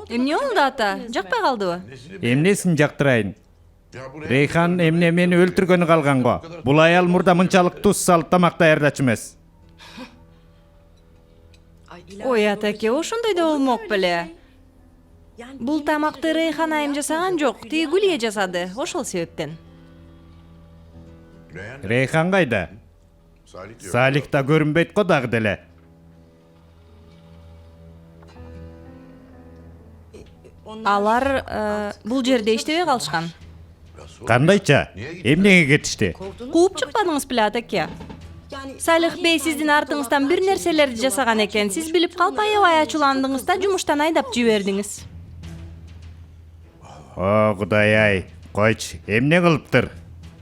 Эмне болду ата? Жакпай калдыбы? Эмнесин жактырайын? Рейхан эмне мени өлтүргөнү калган го. Бул аял мурда мынчалык туз салып тамак даярдачу эмес. Ой атаке, ошондой да болмок беле. Бул тамакты Рейхан айым жасаган жок, тиги Гүлия жасады. Ошол себептен. Рейхан кайда? Салих да көрүнбөйт го дагы деле. Алар бул жерде иштебей калышкан. Кандайча? Эмнеге кетишти? Кууп чыкпадыңыз беле атаке? Салих бей сиздин артыңыздан бир нерселерди жасаган экен. Сиз билип калып аябай ачууландыңыз да жумуштан айдап жибердиңиз. О, Кудай ай. Койчу, эмне кылыптыр?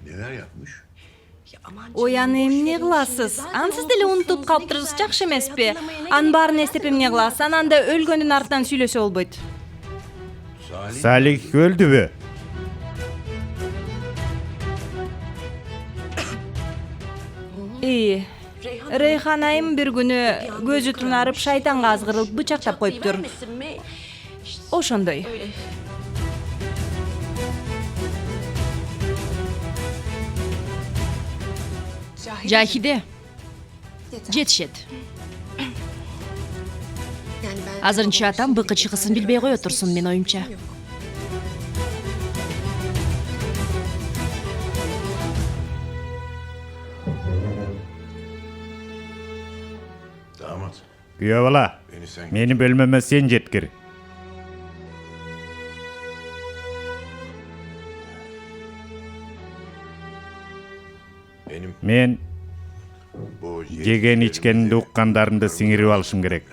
Neler yapmış? Ой, аны эмне кыласыз? Ансыз деле унутуп калыптырсыз, жакшы эмеспи? Анын баарын эстеп эмне кыласыз? Анан да өлгөндүн артынан сүйлөсө болбойт. Салих өлдүбү? Рейхан айым бир күнү көзү тунарып шайтанга азгырылып бычактап коюптур. Ошондой. Жахиде. Жетишет. Азырынча атам быкы чыгысын билбей кое турсун, мен оюмча. Damat. Kүйөө бала, мени бөлмөмө сен жеткир. Benim Мен bu жеген ичкенди уккандарымды сиңирип алышым керек.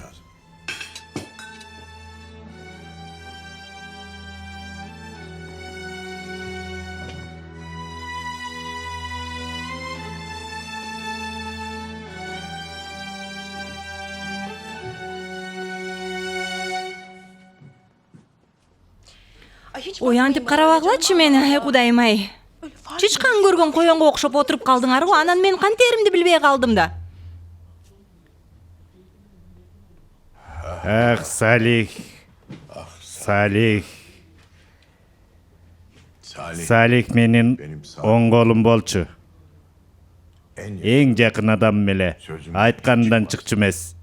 Ой, антип карабагылачы мени, ай Кудайым ай. Чычкан көргөн коёнго окшоп отуруп калдыңар го, анан мен кантеримди билбей калдым да. Ах, Салих. Салих. Salih Салих менин оң колум болчу. en Эң жакын адам эле. Айткандан чыкчу эмес.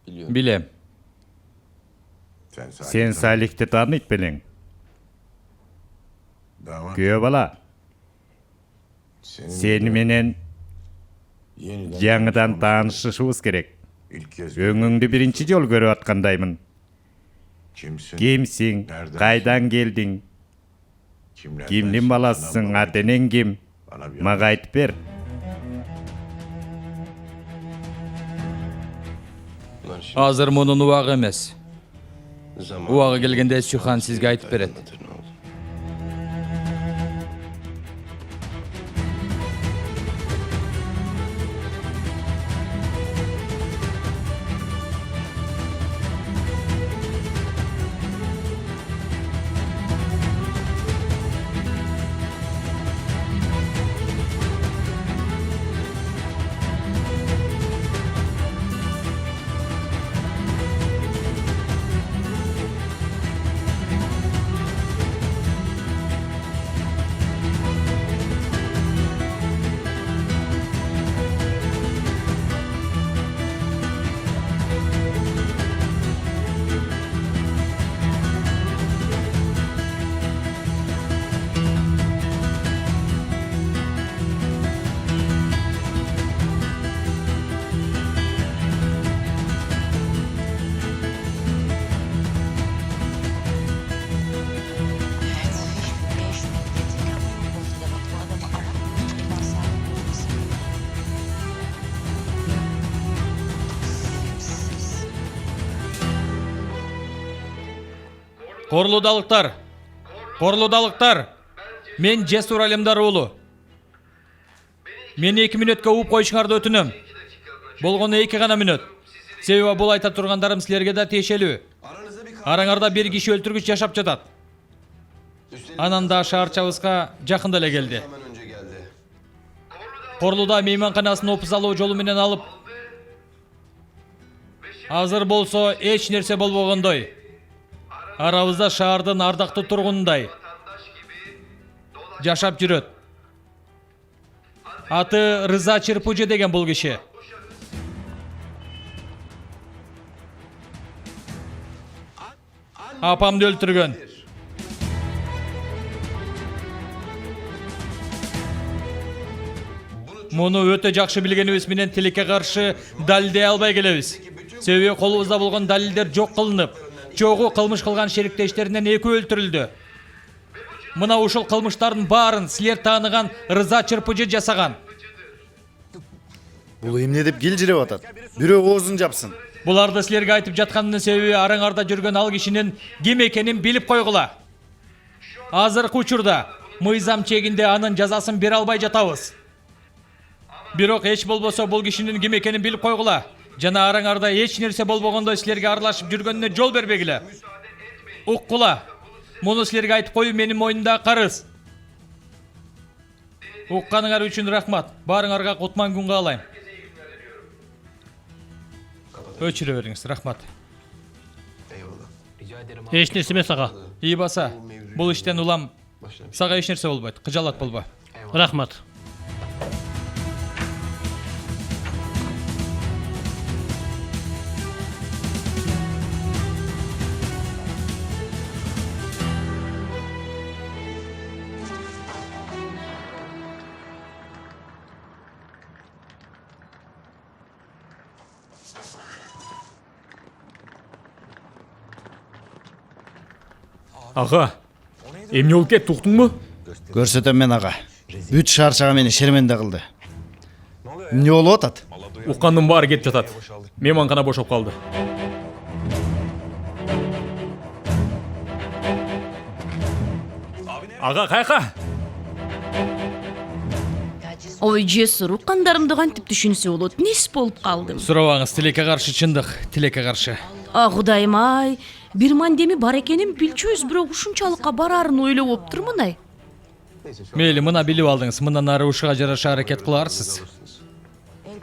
Билем. Сен Салихти тааныйт белең. damat Күйөө бала, сени менен yeniden жаңыдан таанышышыбыз керек. ilk kez Өңүңдү биринчи жол көрүп аткандаймын. kimsin? Кимсиң? Кайдан келдиң? Kimlerden Кимдин баласысың? bana Ата-энең ким? Bana bir Мага айтып бер. Азыр мунун убагы эмес. zaman Убагы келгенде Сүйхан сизге айтып берет. anlatır ne olur. Корлудалыктар. Мен Жесур Алемдар уулу. Мен 2 мүнөткө ууп коюшуңарды өтүнөм. Болгону 2 гана мүнөт. Себеби бул айта тургандарым силерге да тиешелүү. Араңарда бир киши өлтүргүч жашап жатат. Анан да шаарчабызга жакында эле келди. Корлуда мейманканасын опуз алуу жолу менен алып. Азыр болсо эч нерсе болбогондой. Арабызда шаардын ардактуу тургунундай жашап жүрөт. Аты Рыза Чырпужы деген бул киши. Апамды өлтүргөн. Муну өтө жакшы билгенибиз менен тилекке каршы далилдей албай келебиз. Себеби колубузда болгон далилдер жок кылынып, чогуу кылмыш кылган шериктештеринен 2 өлтүрүлдү. Мына ушул кылмыштардын баарын силер тааныган Рыза Чырпыжы жасаган. Бул эмне деп килжиреп атат? Бирөө оозун жапсын. Буларды силерге айтып жатканымдын себеби араңарда жүргөн ал кишинин ким экенин билип койгула. Азыркы учурда мыйзам чегинде анын жазасын бере албай жатабыз. Бирок эч болбосо бул кишинин ким экенин билип койгула. Жана араңарда эч нерсе болбогондой силерге аралашып жүргөнүнө жол бербегиле. Уккула. Муну силерге айтып коюу менин мойнумда карыз. Укканыңар үчүн рахмат. Баарыңарга кутман күн каалайм. Өчүрө бериңиз, рахмат. Эч нерсе эмес ага. İyi basa. Бул иштен улам сага эч нерсе болбойт. Кыжалат болбо. Рахмат. Ага, эмне болуп кетти, уктуңбу? Көрсөтөм мен ага. Бүт шаарчага мени шерменде кылды. Эмне болуп атат? Уккандын баары кетип жатат. Мейманкана бошоп калды. Ага, кайка? Ой, Жесур, уккандарымды кантип түшүнсө болот? Нес болуп калдым? Сурабаңыз, тилекке каршы чындык, тилекке каршы. А Кудайым ай, бир мандеми бар экенин билчүбүз, бирок ушунчалыкка бараарын ойлоп оптурмун ай. Мейли, мына билип алдыңыз, мындан ары ушуга жараша аракет кыларсыз.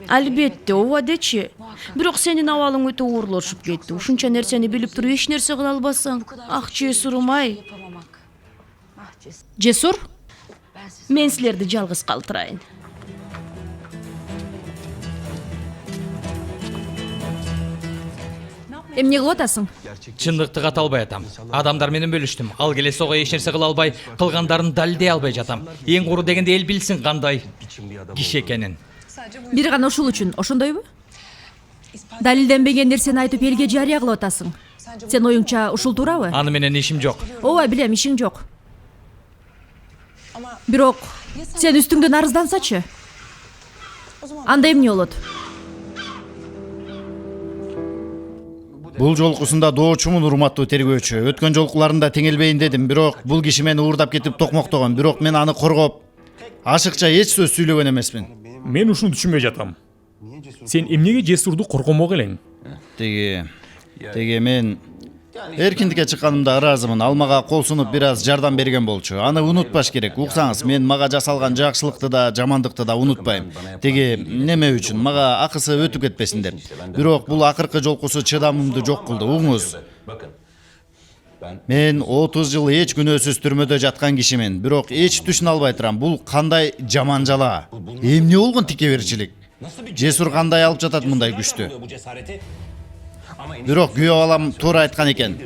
Албетте, ооба дечи. Бирок сенин абалың өтө оорлошуп кетти. Ушунча нерсени билип туруп эч нерсе кыла албасаң, ах Жесурум ай. Жесур, мен силерди жалгыз калтырайын. Эмне кылып атасың? Чындыкты ката албай атам. Адамдар менен бөлүштүм. Ал келесе ого эч нерсе кыла албай, кылгандарын далилдей албай жатам. Эң куру дегенде эл билсин кандай киши экенин. Бир гана ушул үчүн, ошондойбу? Далилденбеген нерсени айтып элге жарыя кылып атасың. Сен оюңча ушул туурабы? Аны менен ишим жок. Ооба, билем, ишиң жок. Бирок сен үстүңдөн арыздансачы. Анда эмне болот? Бул жолкусунда доочумун, урматтуу тергөөчү. Өткөн жолкуларында теңелбейин дедим, бирок бул киши мени уурдап кетип токмоктогон. Бирок мен аны коргоп, ашыкча эч сөз сүйлөгөн эмесмин. Мен ушуну түшүнбөй жатам. Сен эмнеге Жесурду коргомок элең? Теги мен эркиндикке чыкканымда ыраазымын. Ал мага кол сунуп бир аз жардам берген болчу. Аны унутпаш керек. Уксаңыз, мен мага жасалган жакшылыкты да, жамандыкты да унутпайм. Теги неме үчүн? Мага акысы өтүп кетпесин деп. Бирок бул акыркы жолкусу чыдамымды жок кылды. Угуңуз. Мен 30 жыл эч күнөөсүз түрмөдө жаткан кишимен, бирок эч түшүнө албай турам. Бул кандай жаман жала? Эмне болгон тикеберчилик? Жесур кандай алып жатат мындай күчтү? Бирок күйөө балам туура айткан экен.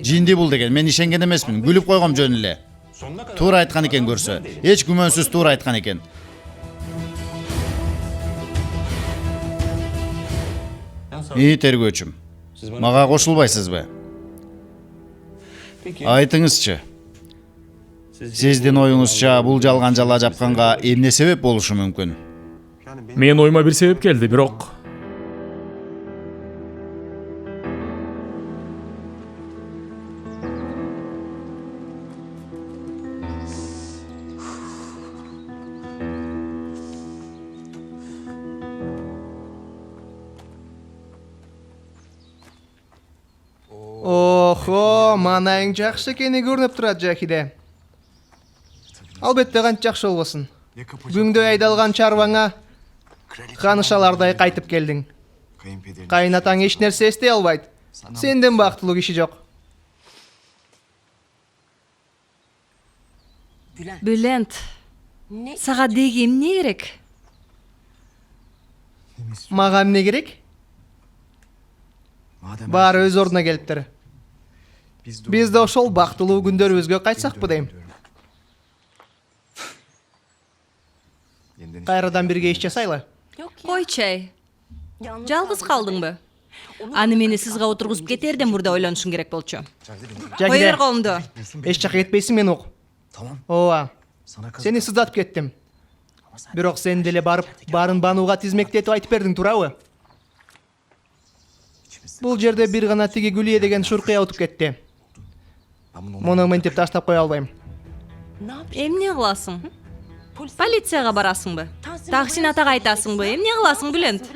Жинди бул деген, мен ишенген эмесмин. Күлүп койгом жөн эле. Туура айткан экен көрсө. Эч күмөнсүз туура айткан экен. Тергөөчүм. Мага кошулбайсызбы? Айтыңызчы. Сиздин оюңузча бул жалган жала жапканга эмне себеп болушу мүмкүн? Мен оюма бир себеп келди, бирок Охо, манайың жақсы екені көрініп тұрады Жакиде. Албетте қанша жақсы болсын. Бүгінгі айдалған чарваңа қанышалардай қайтып келдің. Қайынатаң еш нәрсе істей албайды. Сенден бақытлы киши жоқ. Bülent, sağa degim ne gerek? Маған не керек? Бар өз орнына келіптір. Біз де ошол бақытлы күндөрүбүзгө кайтсак дейм. Кайрадан бирге иш жасайлы. Koy çay. Жалгыз калдыңбы? Аны мени сызга отургузуп кетерден мурда ойлонушуң керек болчу. Кой Жакиде, бер колумду. эч жака кетпейсиң мен ук. Ооба. Сени сыздатып кеттим. Бирок сен деле барып, барын банууга тизмектетип айтып бердиң, туурабы? Бул жерде бир гана тиги Гүлие деген шуркуя утуп кетти. Муну мынтип таштап кое албайм. Эмне кыласың? Полицияга барасыңбы? Таксин атага айтасыңбы? Эмне кыласың, Bülent?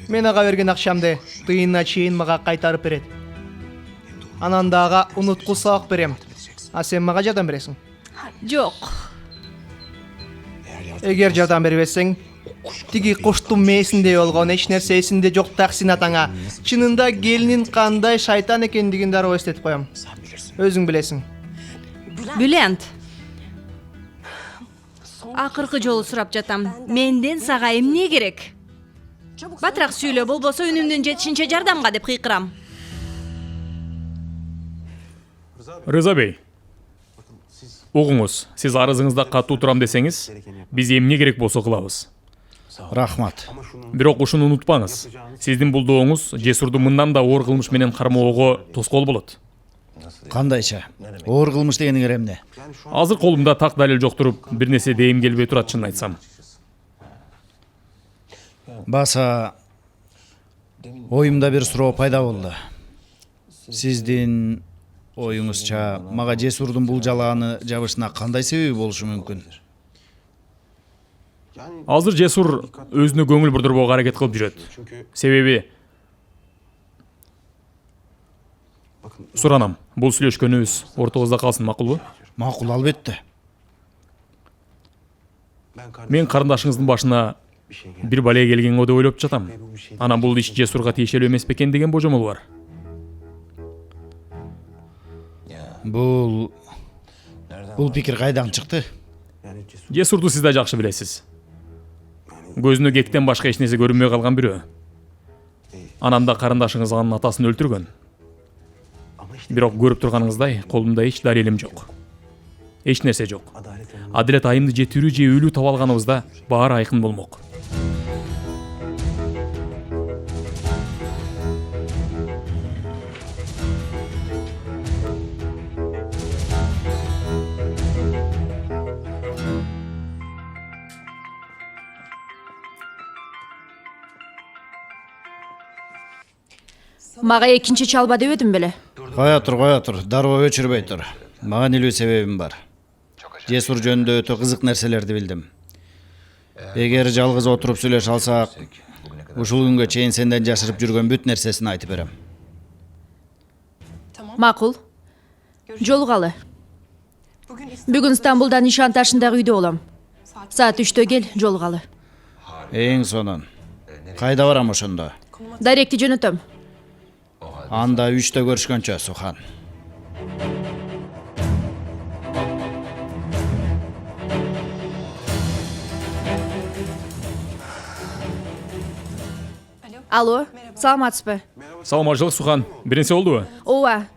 Мен ага берген акчамды тыйынына чейин мага кайтарып берет. Анан дагы унуткул сабак берем. А сен мага жардам бересиң. Жок. Эгер жардам бербесең, тиги куштун мээсинде болгон эч нерсе эсинде жок таксин атаңа чынында келинин кандай шайтан экендигин дароо эстетип коем. Өзүң билесиң. Bülent. Акыркы жолу сурап жатам. Менден сага эмне керек? Батыраак сүйлө, болбосо үнүмдүн жетишинче жардамга деп кыйкырам. Рыза бей. Угуңуз, сиз арызыңызда катуу турам десеңиз, биз эмне керек болсо кылабыз. Рахмат. Бирок ушуну унутпаңыз. Сиздин бул дооңуз жесурду мындан да оор кылмыш менен кармоого тоскоол болот. Кандайча? Оор кылмыш дегениңер эмне? Азыр колумда так далил жок туруп, бир нерсе дейим келбей турат, чынын айтсам. Баса оюмда бир суроо пайда болду. Сиздин оюңузча мага жесурдун бул жалааны жабышына кандай себеби болушу мүмкүн? Азыр жесур өзүнө көңүл бурдурбоого аракет кылып жүрөт. Себеби суранам, бул сүйлөшкөнүбүз ортобузда калсын, макулбу? Макул, албетте. Мен карындашыңыздын башына бир бале келгенге деп ойлоп жатам. Анан бул иш жесурга тиешелүү эмес бекен деген божомол бар. Бул пикир кайдан чыкты? Жесурду сиз да жакшы билесиз. Көзүнө кектен башка эч нерсе көрүнбөй калган бирөө. Анан да карындашыңыз анын атасын өлтүргөн. Бирок көрүп турганыңыздай, колумда эч далилим жок. Эч нерсе жок. Адилет айымды же тирүү же өлүү таба алганыбызда баары айкын болмок. Мага экинчи чалба дебедим беле. Коя тур, дароо өчүрбөй тур. Мага элүү себебим бар. Жесур жөнүндө өтө кызык нерселерди билдим. Эгер жалгыз отуруп сүйлөшө алсак, ушул күнгө чейин сенден жашырып жүргөн бүт нерсесин айтып берем. Макул. Жолугалы. Бүгүн Стамбулда нишан ташындагы үйдө болом. Саат 3-тө кел, жолугалы. Эң сонун. Кайда барам ошондо? Даректи жөнөтөм. Анда 3-тө көрүшкөнчө, Сухан. Алло, саламатсызбы? Саламатчылык, Сухан. Бир нерсе болдубу? Ооба.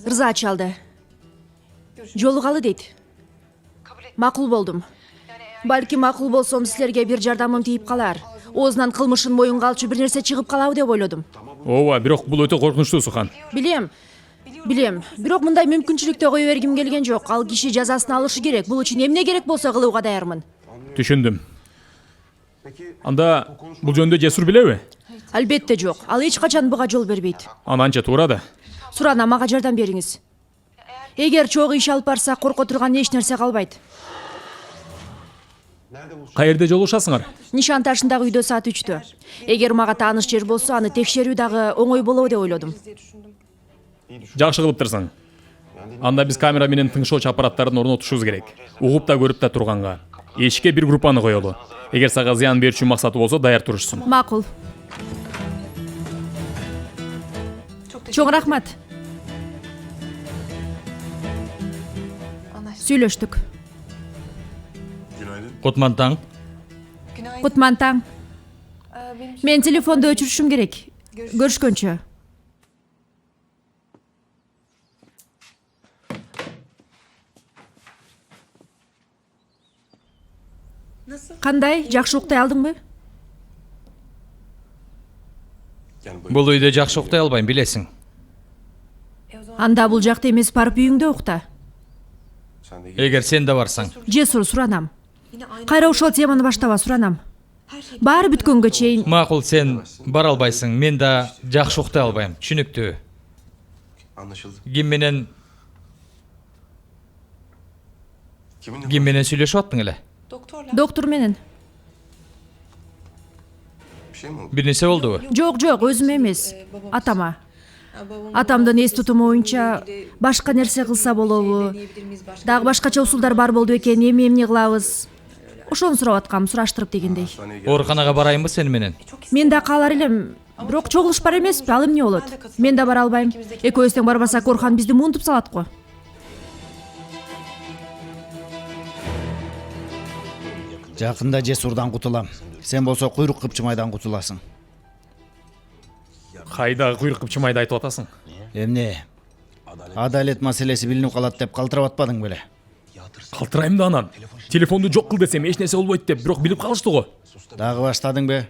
Рыза чалды. Жолугалы дейт. Макул болдум. Балки макул болсом силерге бир жардамым тийип калар. Оозунан кылмышын моюнга алчу бир нерсе чыгып калабы деп ойлодум. Ооба, бирок бул өтө коркунучтуу, Сухан. Билем. Бирок мындай мүмкүнчүлүктү кое бергим келген жок. Ал киши жазасын алышы керек. Бул үчүн эмне керек болсо кылууга даярмын. Түшүндүм. Анда бул жөнүндө Жесур билеби? Албетте жок. Ал эч качан буга жол бербейт. Ананча туура да. Сурана, мага жардам бериңиз. Эгер чогуу иш алып барсак, корко турган эч нерсе калбайт. Каерде жолугушасыңар? Нишан ташындагы үйдө саат 3тө. Эгер мага тааныш жер болсо, аны текшерүү дагы оңой болобу деп ойлодум. Жакшы кылыптырсың. Анда биз камера менен тыңшоочу аппараттарын орнотушубуз керек. Угуп да көрүп да турганга. Эшикке бир группаны коелу. Эгер сага зыян берүүчү максаты болсо даяр турушсун. Макул. Чоң рахмат. Сүйлөштүк. Кутман таң. Кутман таң. Мен телефонду өчүрүшүм керек. Көрүшкөнчө. Кандай? Жакшы уктай алдыңбы? Бул үйдө жакшы уктай албайм, билесиң. Анда бул жакта эмес, барып үйүңдө укта. Эгер сен да барсаң. Жесур, суранам. Кайра ушул теманы баштаба, суранам. Баары бүткөнгө чейин. Макул, сен бара албайсың. Мен да жакшы уктай албайм. Түшүнүктүү. Ким менен сүйлөшүп аттың эле? Доктор менен. Бир нерсе болдубу? Жок, өзүм эмес. Атама. Атамдын эс тутуму боюнча башка нерсе кылса болобу? Дагы башкача усулдар бар болду экен, эмне кылабыз? Ошону сурап аткам, сураштырып дегендей. Ооруканага барайынбы сени менен? Мен да каалар элем, бирок чогулуш бар эмеспи, ал эмне болот? Мен да бара албайм. Экөөбүз тең барбасак Орхан бизди муунтуп салат го. Жакында Жесурдан кутулам. Сен болсо куйрук кыпчымайдан кутуласың. Кайдагы куйрук кыпчымайды айтып атасың? Эмне? Адалет маселеси билинип калат деп калтырап атпадың беле? Калтырайм да анан. Телефонду жок кыл десем эч нерсе болбойт деп, бирок билип калышты го. Дагы баштадыңбы?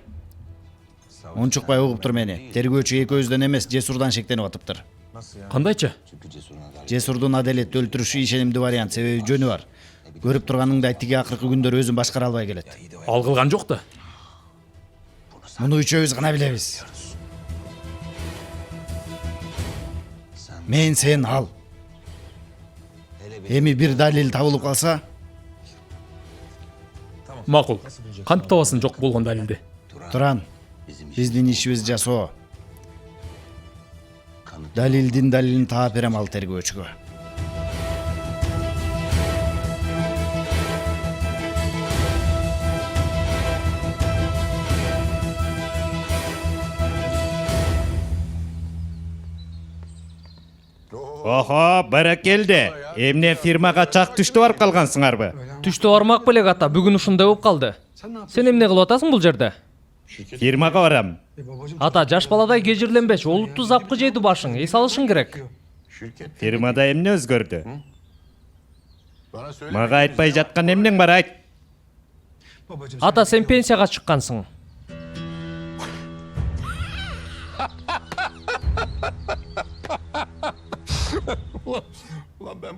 Унчукпай угуп тур мени. Тергөөчү экөөбүздөн эмес, Жесурдан шектенип атыптыр. Кандайчы? Жесурдун Адалетти өлтүрүшү ишенимдүү вариант, себеби жөнү бар. Көрүп турганыңдай тиги акыркы күндөр өзүн башкара албай келет. Ал кылган жок да. Муну үчөөбүз гана билебиз. Мен, сен, ал. Эми бир далил табылып калса, Макул. Кантип табасың жок болгон далилди? Туран. Биздин ишибиз жасоо. Далилин таап берем ал тергөөчүгө. Охо, баракелде. Эмне фирмага чак түштү барып калгансыңарбы? Түштө бармак белек ата, бүгүн ушундай болуп калды. Сен эмне кылып атасың бул жерде? Фирмага барам. Ата, жаш баладай кежирленбеш, олуттуу запкы жейди башың, эс алышың керек. Фирмада эмне өзгөрдү? Мага айтпай жаткан эмнең бар, айт. Ата, сен пенсияга чыккансың.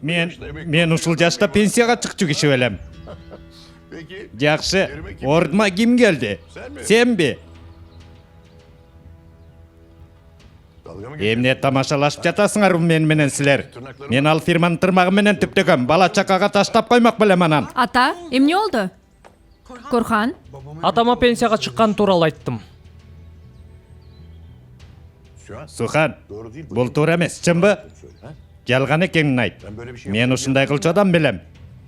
Мен ушул жашта пенсияга чыкчу киши белем. Жакшы, ордума ким келди? Сенби? Эмне тамашалашып жатасыңар мен менен силер? Мен ал фирманын тырмагы менен түптөгөм, бала чакага таштап коймок белем анан. Ата, эмне болду? Корхан? Атама пенсияга чыккан тууралуу айттым. Сухан, бул туура эмес, чынбы? Жалган экенин айт. Мен ушундай кылчу адам белем.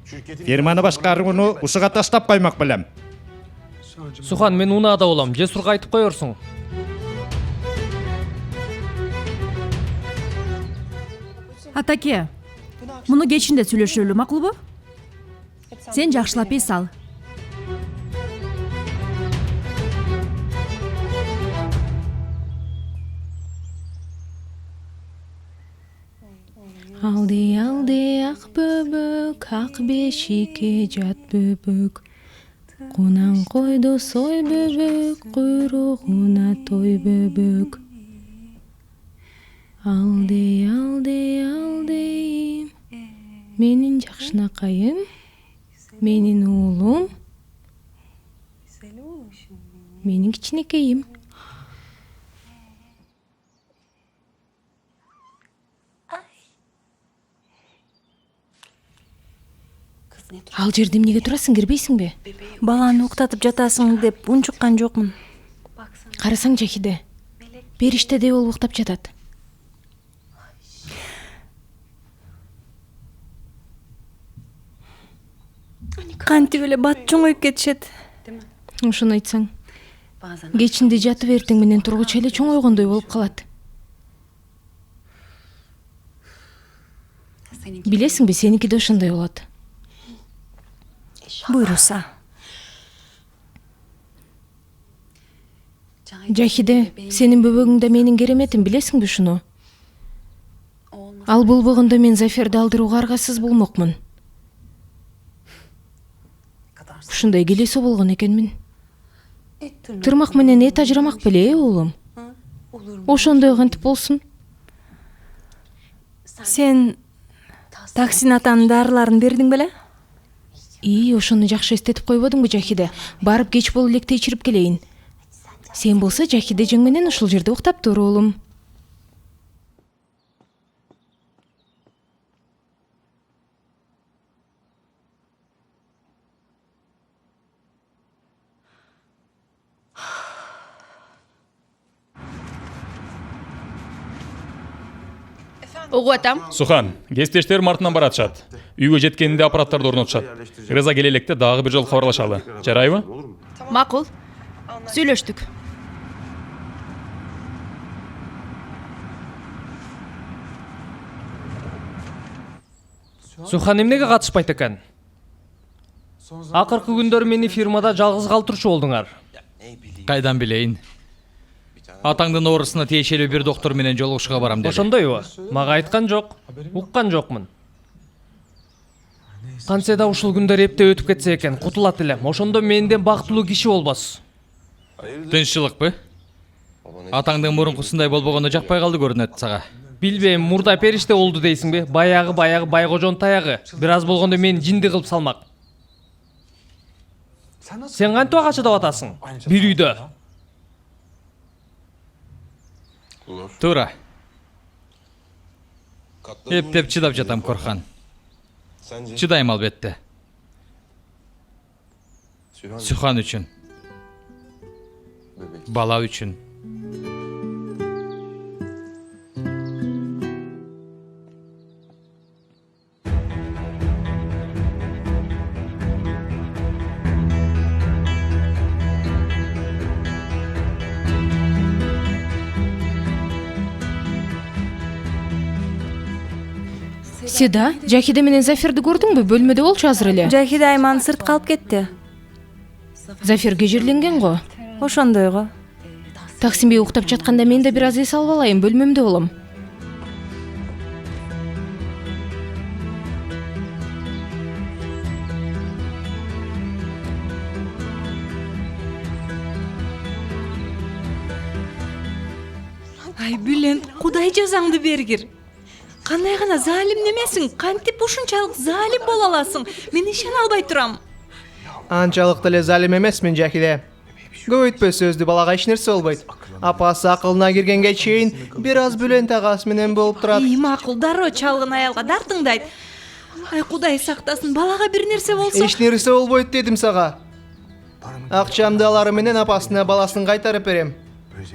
Фирманы башкарууну ушуга таштап коймок белем. Сухан, мен унаада болом, Жесурга айтып коерсуң. Атаке, муну кечинде сүйлөшөлү, макулбу? Сен жакшылап эс ал. Алды ак бөбөк, ак бешикке жат бөбөк. Кунан койду сой бөбөк, куйругуна той бөбөк. Алдейм, менин жакшынакайым, менин уулум, менин кичинекейим. Ал жерде эмнеге турасың, кирбейсиңби? Баланы уктатып жатасың деп унчуккан жокмун. Карасаң Жахиде, периштедей болуп уктап жатат. Кантип эле бат чоңоюп кетишет. Ошону айтсаң. Кечинде жатып эртең менен тургуча эле чоңойгондой болуп калат. Билесиңби, сеники да ошондой болот. Буйруса. Жахиде, сенин бөбөгүң да менин кереметим, билесиңби ушуну? Ал болбогондо мен Заферди алдырууга аргасыз болмокмун. Ушундай келесо болгон экенмин. Тырмак менен эт ажырамак беле, уулум? Ошондой кантип болсун? Сен Таксин атанын дарыларын бердиң беле? Ошону жакшы эстетип койбодуңбу, Жахиде? Барып кеч болуп электе ичирип келейин. Сен болсо Жахиде жең менен ушул жерде уктап тур, уулум. Угуп атам. Сухан, кесиптештерим артынан баратышат. Үйгө жеткенинде аппараттарды орнотушат. Рыза келе электе дагы бир жолу кабарлашалы. Жарайбы? Макул. Сүйлөштүк. Сухан эмнеге катышпайт экен? Акыркы күндөрү мени фирмада жалгыз калтырчу болдуңар. Кайдан билейин? Атаңдын оорусуна тиешелүү бир доктор менен жолугушууга барам деди. Ошондойбу? Мага айткан жок, уккан жокмун. Кантсе да ушул күндөр эптеп өтүп кетсе экен, кутулат элем. Ошондо менден бактылуу киши болбос. Тынччылыкпы? Атаңдын мурункусундай болбогондо жакпай калды көрүнөт сага. Билбейм, мурда периште болду дейсиңби? Баягы байгожон таягы. Бир аз болгондо мени жинди кылып салмак. Сен кантип ага чыдап атасың? Бир үйдө. Туура. Эптеп чыдап жатам, Корхан. Чыдайм албетте. Сухан үчүн. Бала үчүн. Седа, Жахиде менен Заферди көрдүңбү? Бөлмөдө болчу азыр эле. Жахиде Айман сыртка алып кетти. Заферге жерленген го. Ошондойго. Таксимбей уктап жатканда мен да бир аз эс алып алайын, бөлмөмдө болом. Ай, Бүлен, Кудай жазаңды бергир. Кандай гана залим немесиң? Кантип ушунчалык залим боло аласың? Мен ишене албай турам. Анчалык деле залим эмесмин, Жахиде. Көбөйтпө сөздү, балага эч нерсе болбойт. Апасы акылына киргенге чейин бир аз Бүлен тагасы менен болуп турат. Макул, дароо чалгын аялга дартыңдайт. Ай, Кудай сактасын, балага бир нерсе болсо. Эч нерсе болбойт дедим сага. Акчамды алары менен апасына баласын кайтарып берем.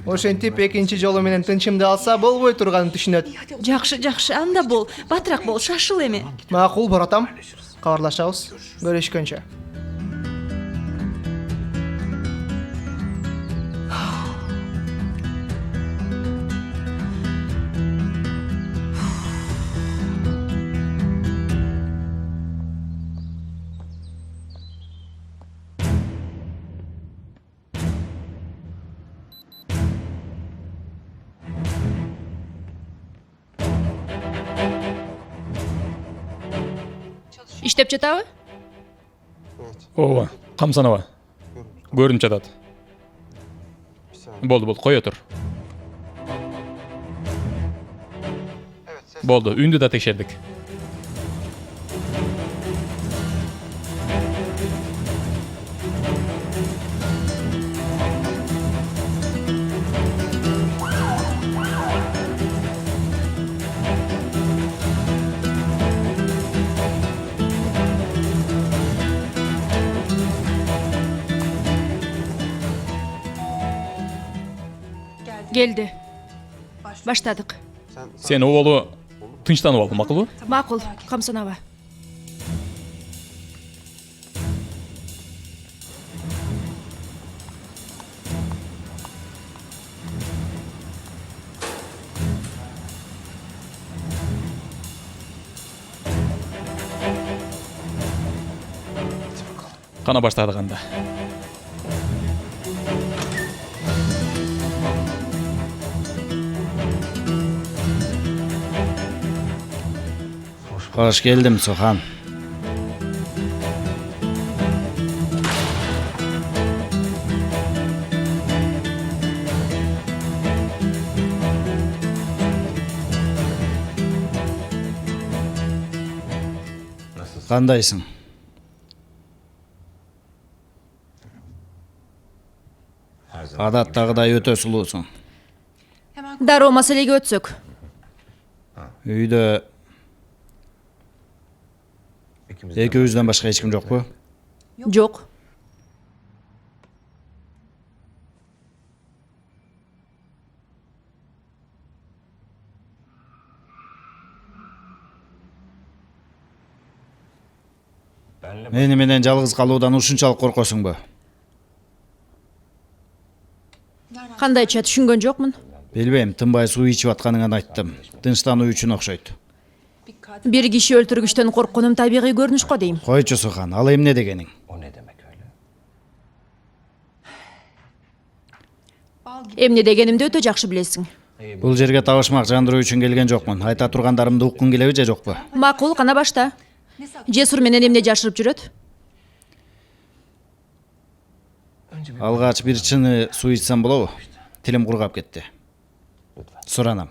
Ошентип экинчи жолу менен тынчымды алса болбой турганын түшүнөт. Жакшы, анда бол. Батыраак бол, шашыл эми. Макул, баратам. Кабарлашабыз. Көрүшкөнчө. Иштеп жатабы? Ооба, камсанаба. Көрүнүп жатат. Болду, кое тур. Болду, үндү да текшердик. Келди. Баштадык. Сен оболу тынчтанып ал, макулбу? Макул, камсынаба. Кана баштадык анда. Hoş geldim Sohan. Qandaysың? Адаттагыдай өтө сулуусуң. Дароо маселеге өтсөк. Үйдө экөөбүздөн башка эч ким жокпу? Жок. Мени менен жалгыз калуудан ушунчалык коркосуңбу? Кандайча түшүнгөн жокмун. Билбейм, тынбай суу ичип атканыңан айттым. Тынчтануу үчүн окшойт. Бир киши өлтүргүчтөн коркконум табигый көрүнүш го дейм. Койчу Сухан, ал эмне дегениң? Эмне дегенимди өтө жакшы билесиң. Бул жерге табышмак жандыруу үчүн келген жокмун. Айта тургандарымды уккуң келеби же жокпу? Макул, кана башта. Жесур менен эмне жашырып жүрөт? Алгач бир чыны суу ичсем болобу? Тилим кургап кетти. Суранам.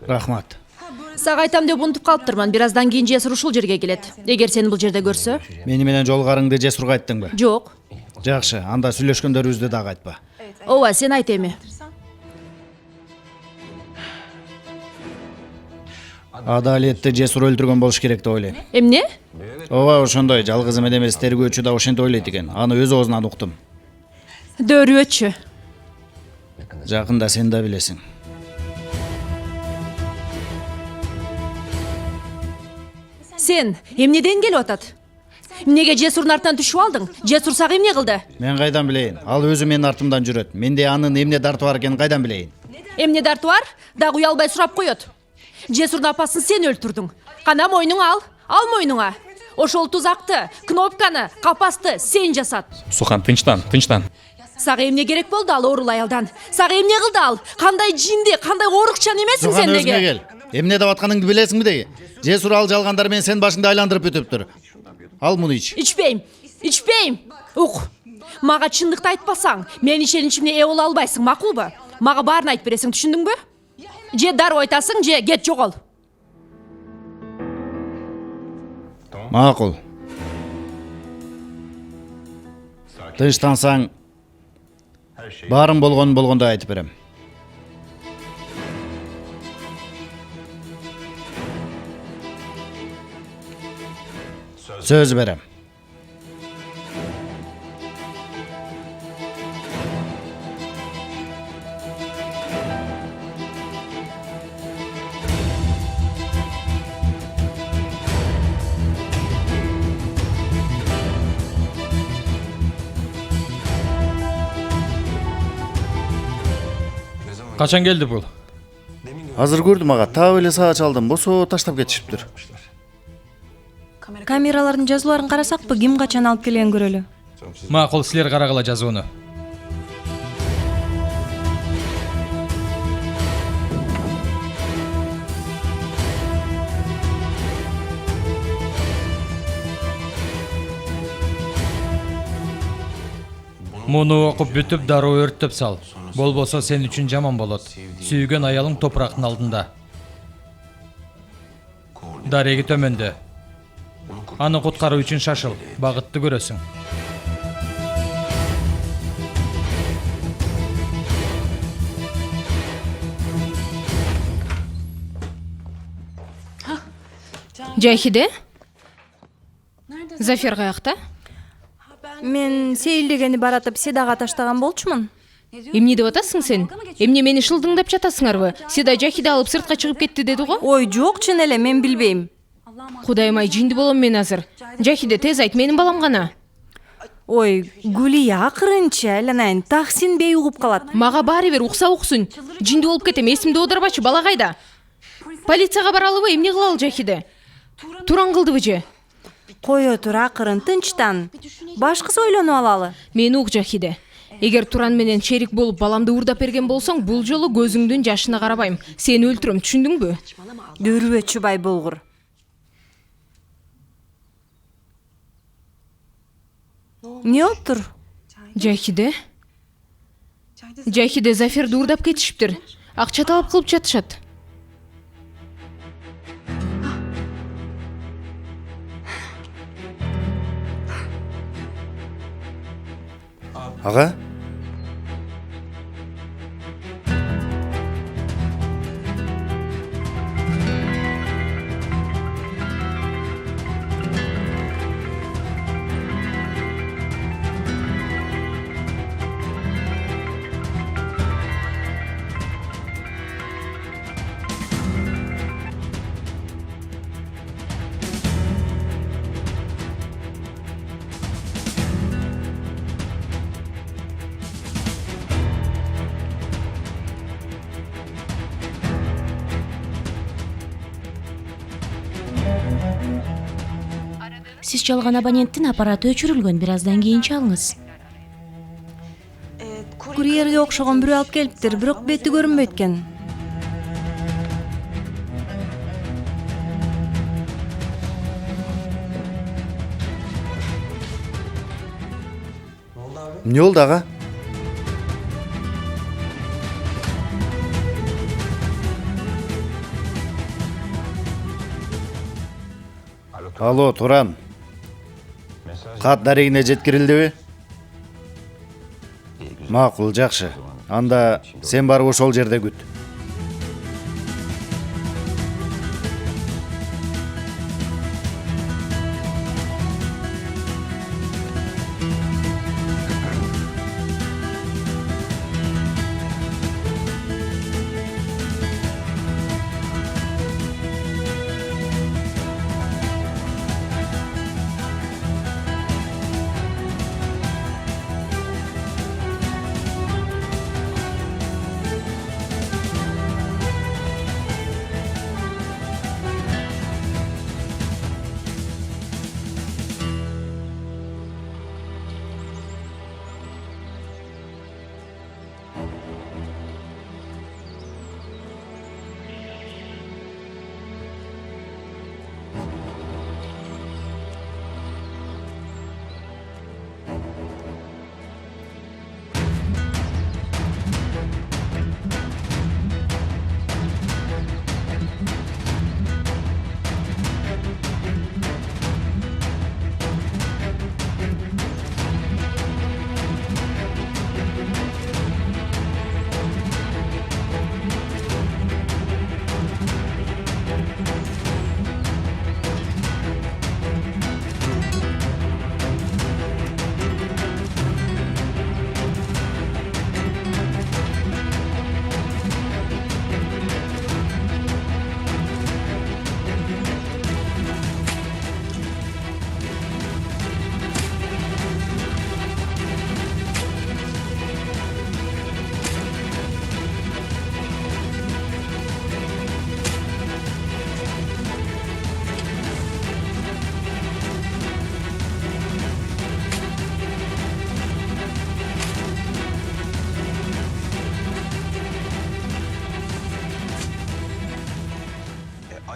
Рахмат. Сага айтам деп унутуп калыптырман. Бир аздан кийин Жесур ушул жерге келет. Эгер сени бул жерде көрсө? Мени менен жолугарыңды Жесурга айттыңбы? Жок. Жакшы, анда сүйлөшкөндөрүбүздү дагы айтпа. Ооба, сен айт эми. Адалетти Жесур өлтүргөн болуш керек деп ойлойм. Эмне? Ооба, ошондой. Жалгыз мен эмес, тергөөчү да ошентип ойлойт экен. Аны өз оозунан уктум. Дөөрүөчү. Жакында сен да билесиң. Сен эмнеден келип атат? Эмнеге Жесурдун артынан түшүп алдың? Жесур сага эмне кылды? Мен кайдан билейин? Ал өзү менин артымдан жүрөт. Менде анын эмне дарты бар экенин кайдан билейин? Эмне дарты бар? Дагы уялбай сурап коет. Жесурдун апасын сен өлтүрдүң. Кана мойнуңа ал. Ал мойнуңа. Ошол тузакты, кнопканы, капасты сен жасат. Сухан, тынчтан. Сага эмне керек болду ал оорул аялдан? Сага эмне кылды ал? Кандай жинди, кандай оорукчан эмесиң сен Сухан, неге? өзүңө кел. Эмне деп атканыңды билесиңби деги? Жесур ал жалгандар менен сен башыңды айландырып өтүптүр. Ал муну ич. Ичпейм. Ук. Мага чындыкты айтпасаң, менин ишеничимне ээ боло албайсың, макулбу? Мага баарын айтып бересиң, түшүндүңбү? Же дароо айтасың, же кет жогол. Макул. Тынчтансаң, баарын болгондой айтып берем. Сөз берем. Качан келди бул? Азыр көрдүм ага, таап эле саат чалдым, босоо таштап кетишиптир. Камералардын жазууларын карасакпы, ким качан алып келген көрөлү. Макул, силер карагыла жазууну. Муну окуп бүтүп дароо өрттөп сал. Болбосо сен үчүн жаман болот. Сүйгөн аялың топурактын алдында. Дареги төмөндө. Аны куткаруу үчүн шашыл. Багытты көрөсүң. Жахиде? Зафер каякта? Мен сейилдегени баратып седага таштаган болчумун. Эмне деп атасың сен? Эмне мени шылдыңдап жатасыңарбы? Седа Жахиде алып сыртка чыгып кетти деди го? Ой, жок, чын эле, мен билбейм. Кудайым ай, жинди болом мен азыр. Жахиде, тез айт, менин балам гана. Ой, Гулия, акырынча, айланайын, Тахсин бей угуп калат. Мага баары бир, укса уксун. Жинди болуп кетем, эсимди оодарбачы, бала кайда? Полицияга баралыбы, эмне кылалы Жахиде? Туран кылдыбы же? Кое тур, акырын, тынчтан. Башкысы ойлонуп алалы. Мени ук Жахиде. Эгер Туран менен шерик болуп баламды уурдап берген болсоң, бул жолу көзүңдүн жашына карабайм. Сени өлтүрөм, түшүндүңбү? Дөрүбөчү бай болгур. Не болуптур? Жахиде? Жахиде, Заферди уурдап кетишиптир. Акча талап кылып жатышат. Ага? Сиз чалган абоненттин аппараты өчүрүлгөн, бираздан кийин чалыңыз. Курьерге окшогон бирөө алып келиптир, бирок бети көрүнбөйт экен. Эмне болду ага? Алло, Туран. Кат дарегине жеткирилдиби? Макул, жакшы. Анда сен барып ошол жерде күт.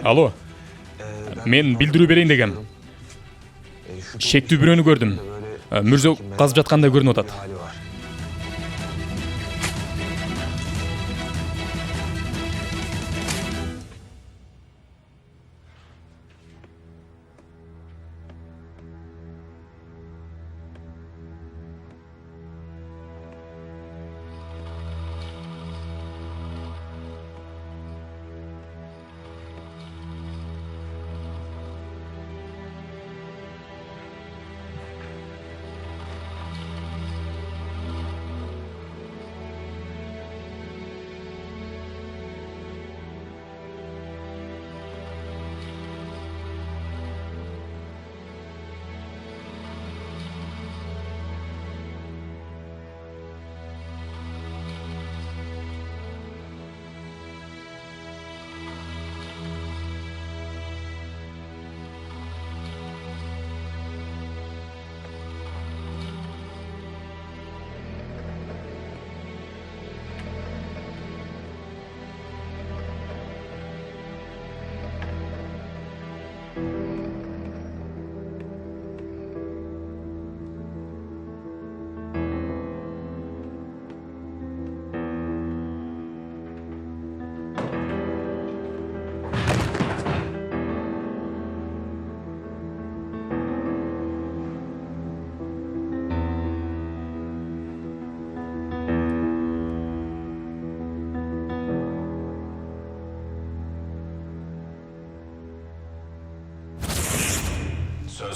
Алло. Мен билдирүү берейин дегем. Шектүү бирөөнү көрдүм. Мүрзө казып жаткандай көрүнүп атат.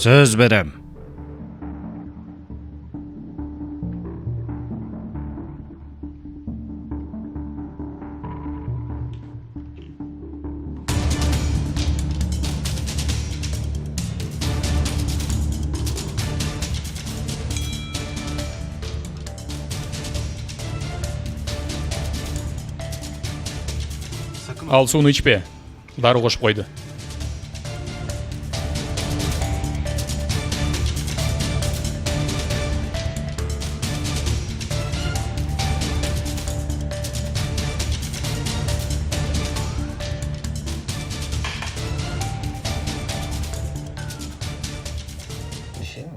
Söz berem. Ал сууну ичпе. Дару кошуп койду.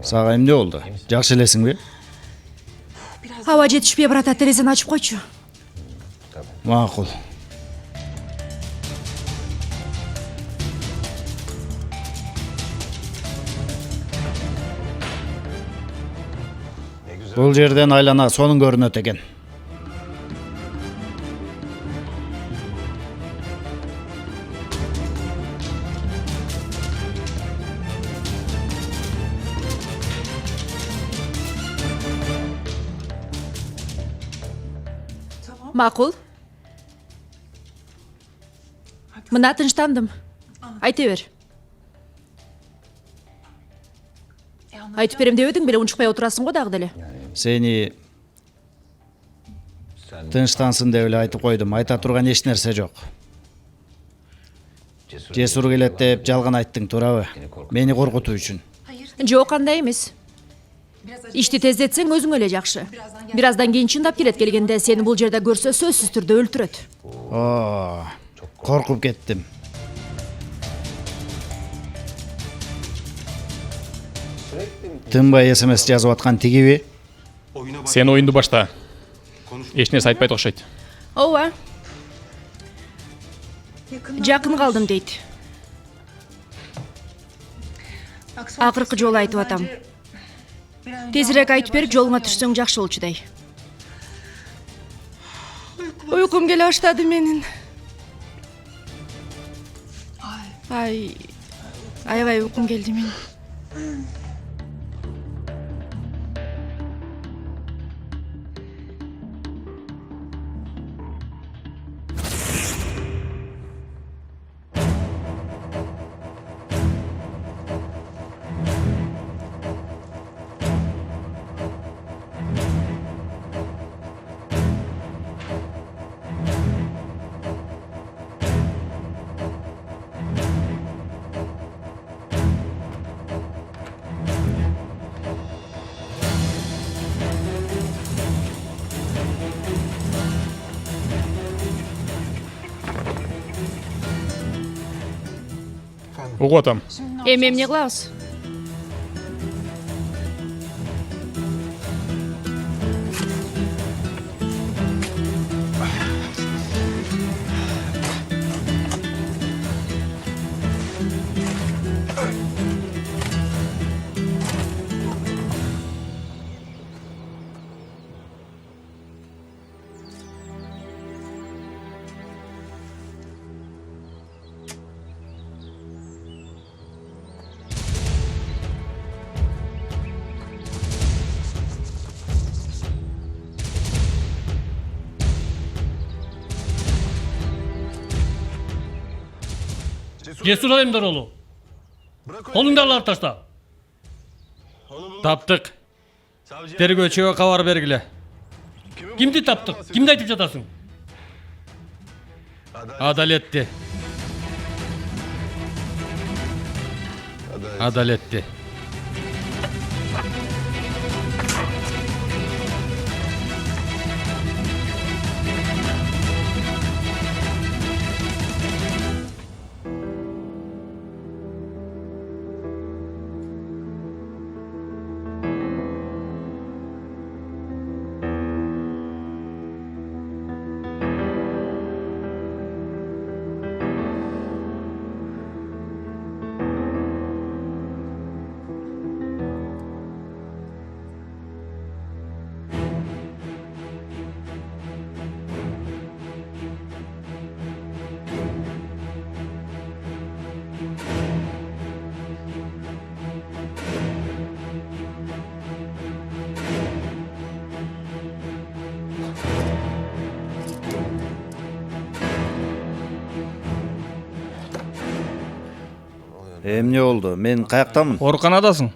Сага эмне болду? Жакшы элесиңби? Аба жетишпей баратат, терезени ачып койчу. Макул. Бул жерден айлана сонун көрүнөт экен. Макул. Мына тынчтандым. Айта бер. Айтып берем дебедиң беле, унчукпай отурасың го дагы деле. Сени тынчтансын деп эле айтып койдум. Айта турган эч нерсе жок. Жесур келет деп жалган айттың, туурабы? Мени коркутуу үчүн. Жок, андай эмес. Ишти тездетсең өзүң эле жакшы. Бир аздан кийин чындап келет, келгенде сени бул жерде көрсө сөзсүз түрдө өлтүрөт. Коркуп кеттим. Тынбай СМС жазып аткан тигиби? Сен оюнду башта. Эч нерсе айтпайт окшойт. Ооба. Жакын калдым дейт. Акыркы жолу айтып атам. Тезирээк айтып берип жолуңа түшсөң жакшы болчудай. Уйкум келе баштады менин. Аябай уйкум келди менин. угуп атам. Эми эмне кылабыз? Cesur Alemdaroğlu. Kolundalar taşla. Таптык. Тергөөчүгө кабар бергиле. Kimdi taptık? Kimdi aytıp jatasın? Adaletти. Adaletти. Эмне болду? Мен каяктамын? Ооруканадасың.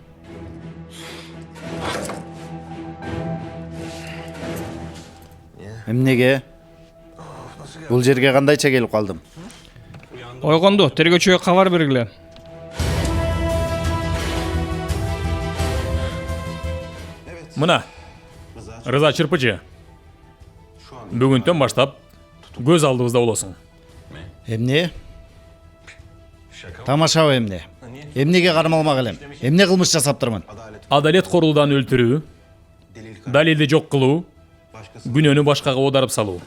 Эмнеге? Бул жерге кандайча келип калдым? Ойгонду, тергөөчүгө кабар бергиле. Мына, Рыза Чырпычы. Бүгүндөн баштап көз алдыбызда болосуң. Эмне? Тамашабы эмне? Эмнеге кармалмак элем? Эмне кылмыш жасаптырмын? Адалет корулудан өлтүрүү, далилди жок кылуу, күнөөнү башкага оодарып салуу.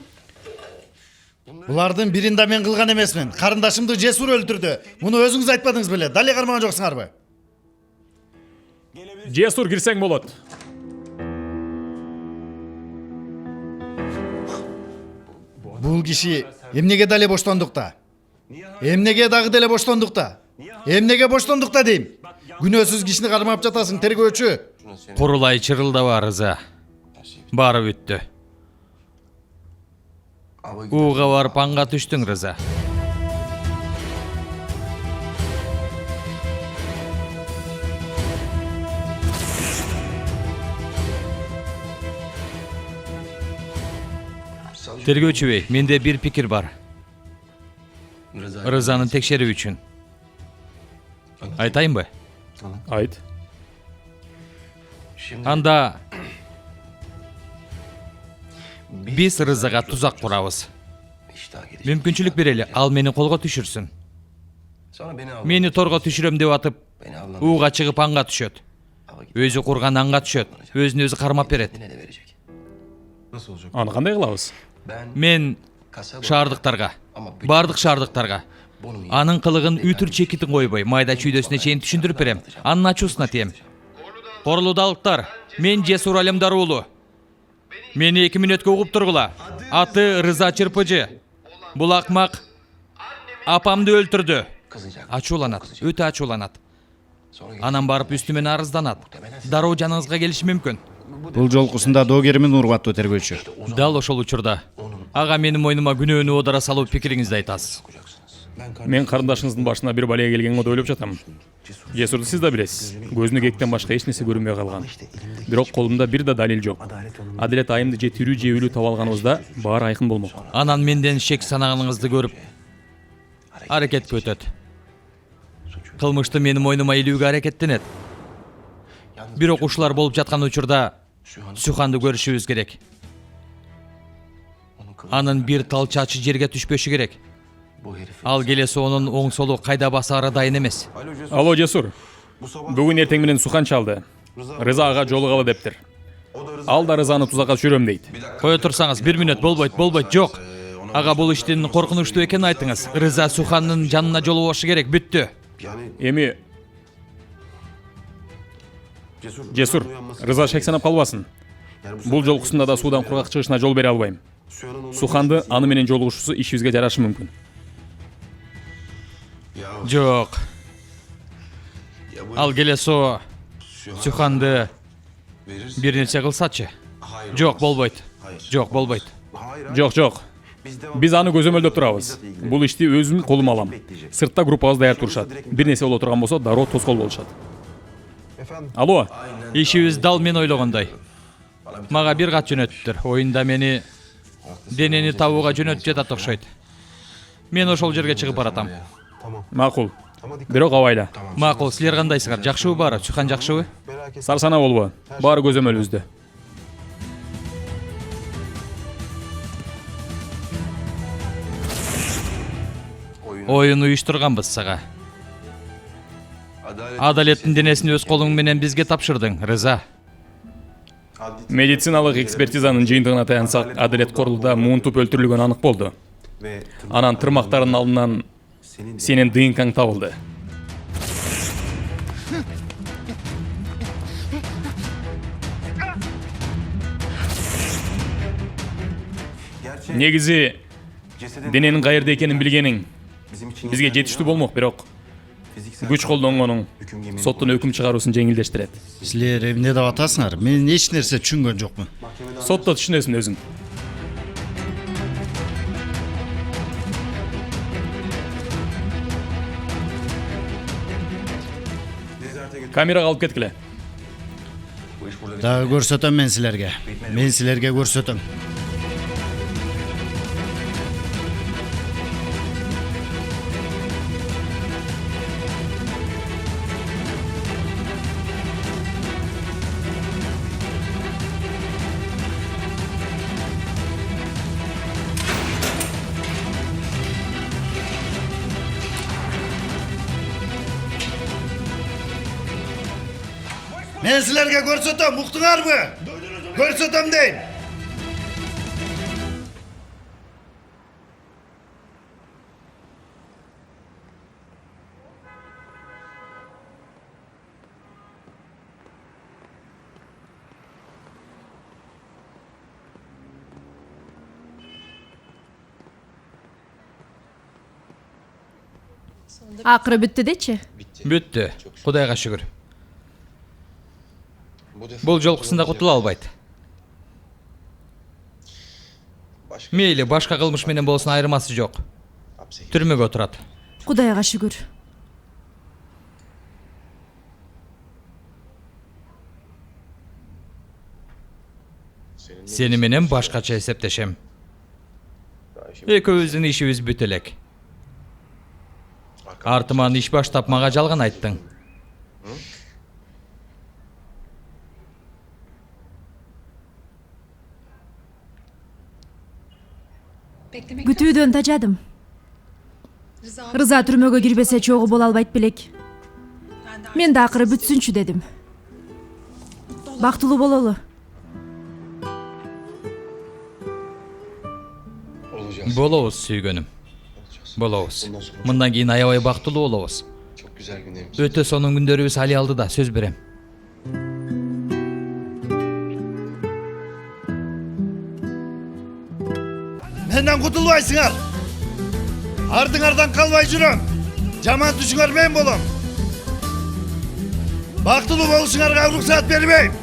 Булардын бирин да мен кылган эмесмин. Карындашымды Жесур өлтүрдү. Муну өзүңүз айтпадыңыз беле? Дале кармаган жоксуңарбы? Жесур кирсең болот. Бул киши эмнеге дале боштондукта? Эмнеге дагы деле боштондукта? Эмнеге боштондукта дейм? Күнөөсүз кишини кармап жатасың, тергөөчү. Курулай чырылдаба Рыза. Бары бүттү. Уга барып анга түштүң Рыза. Тергөөчү бей, менде бир пикир бар. Рызаны текшерүү үчүн. Айтайынбы? Айт. Анда биз Рызага тузак курабыз. Мүмкүнчүлүк берели, ал мени колго түшүрсүн. Мени торго түшүрөм деп атып, ууга чыгып анга түшөт. Өзү курган анга түшөт, өзүн өзү кармап берет. Аны кандай кылабыз? Мен шаардыктарга, бардык шаардыктарга анын кылыгын үтүр чекитин койбой, майда чүйдөсүнө чейин түшүндүрүп берем. Анын ачуусуна тием. Корулудалыктар, мен Жесур Алемдар уулу. Мени 2 мүнөткө угуп тургула. Аты Рыза Чырпыжы. Бул акмак апамды өлтүрдү. Ачууланат, өтө ачууланат. Анан барып үстүмөн арызданат. Дароо жаныңызга келиши мүмкүн. Бул жолкусунда доогеримин ургаттуу тергөөчү. Дал ошол учурда ага менин мойнума күнөөнү оодара салуу пикириңизди айтасыз. Мен карындашыңыздын башына бир балия келгенге ойлоп жатам. Жесурду сиз да билесиз. Көзүнө кектен башка эч нерсе көрүнбөй калган. Бирок колумда бир да далил жок. Адилет айымды же тирүү же өлүү таап алганыбызда баары айкын болмок. Анан менден шек санаганыңызды көрүп аракетке өтөт. Кылмышты менин мойнума илүүгө аракеттенет. Бирок ушулар болуп жаткан учурда Суханды көрүшүбүз керек. Анын бир тал чачы жерге түшпөшү керек. Ал келесі onun оң солу кайда басары дайын эмес. Алло, Жесур. Бүгін ертең менен Сухан чалды. Рыза ага жолугалы дептир. Ал да Рызаны тузакка түшүрөм дейт. Кое турсаңыз, 1 мүнөт болбойт, жок. Ага, бул иштин коркунучтуу экенин айтыңыз. Рыза Сухандын жанына жолугушу керек, бүттү. Эми Жесур, Рыза шек санап калбасын. Бул жолкусунда да суудан кургак чыгышына жол бере албайм. Суханды аны менен жолугушусу ишибизге жарашы мүмкүн. Жок. Ал келесі Суханды бир нерсе кылсачы. Жок, болбойт. Жок. Биз аны көзөмөлдөп турабыз. Бул ишти өзүм колум алам. Сыртта группабыз даяр турушат. Бир нерсе боло турган болсо дароо тоскоол болушат. Алло. Ишибиз дал мен ойлогондой. Мага бир кат жөнөттүр. Оюнда мени денени табууга жөнөтүп жатат окшойт. Мен ошол жерге чыгып баратам. Макул. Бирок абайла. Макул, силер кандайсыңар? Жакшыбы баары? Сухан жакшыбы? Сарсана болбо. Баары көзөмөлүбүздө. Оюн уюштурганбыз сага. Адалеттин денесин өз колуң менен бизге тапшырдың, Рыза. Медициналык экспертизанын жыйынтыгына таянсак, Адалет Корлуда муунтуп өлтүрүлгөнү анык болду. Анан тырмактарынын алдынан сенин ДНКң табылды. Негизи дененин каерде экенин билгениң бизге жетиштүү болмок, бирок күч колдонгонуң соттун өкүм чыгаруусун жеңилдештирет. Силер эмне деп атасыңар? Мен эч нерсе түшүнгөн жокмун. Сотто түшүнөсүң өзүң. Камерага алып кеткиле. Дагы көрсөтөм мен силерге. Мен силерге көрсөтөм. Мен силерге көрсөтөм, уктуңарбы? Көрсөтөм дейм. Акыры бүттү дечи. Бүттү. Кудайга шүгүр. Бул жолкусунда кутула албайт. Мейли, башка кылмыш менен болсун айырмасы жок. Түрмөгө отурат. Кудайга шүгүр. Сени менен башкача эсептешем. Экөөбүздүн ишибиз бүт элек. Артыман иш баштап мага жалган айттың. Күтүүдөн тажадым. Рыза түрмөгө кирбесе чогуу боло албайт белек. Мен да акыры бүтсүнчү дедим. Бактылуу бололу. Болобуз сүйгөнүм. Болобуз. Мындан кийин аябай бактылуу болобуз. Өтө сонун күндөрүбүз али алдыда, сөз берем. Менден кутулбайсыңар. Ардыңардан калбай жүрөм. Жаман түшүңөр мен болом. Бактылуу болушуңарга уруксат бербейм.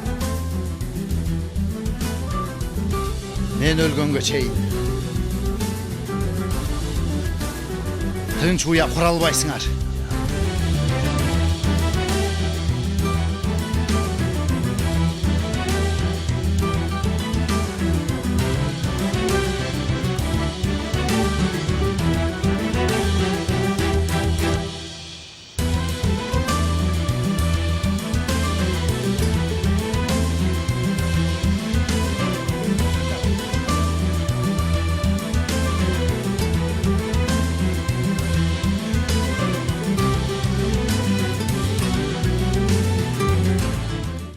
Мен өлгөнгө чейин тынч уя кура албайсыңар.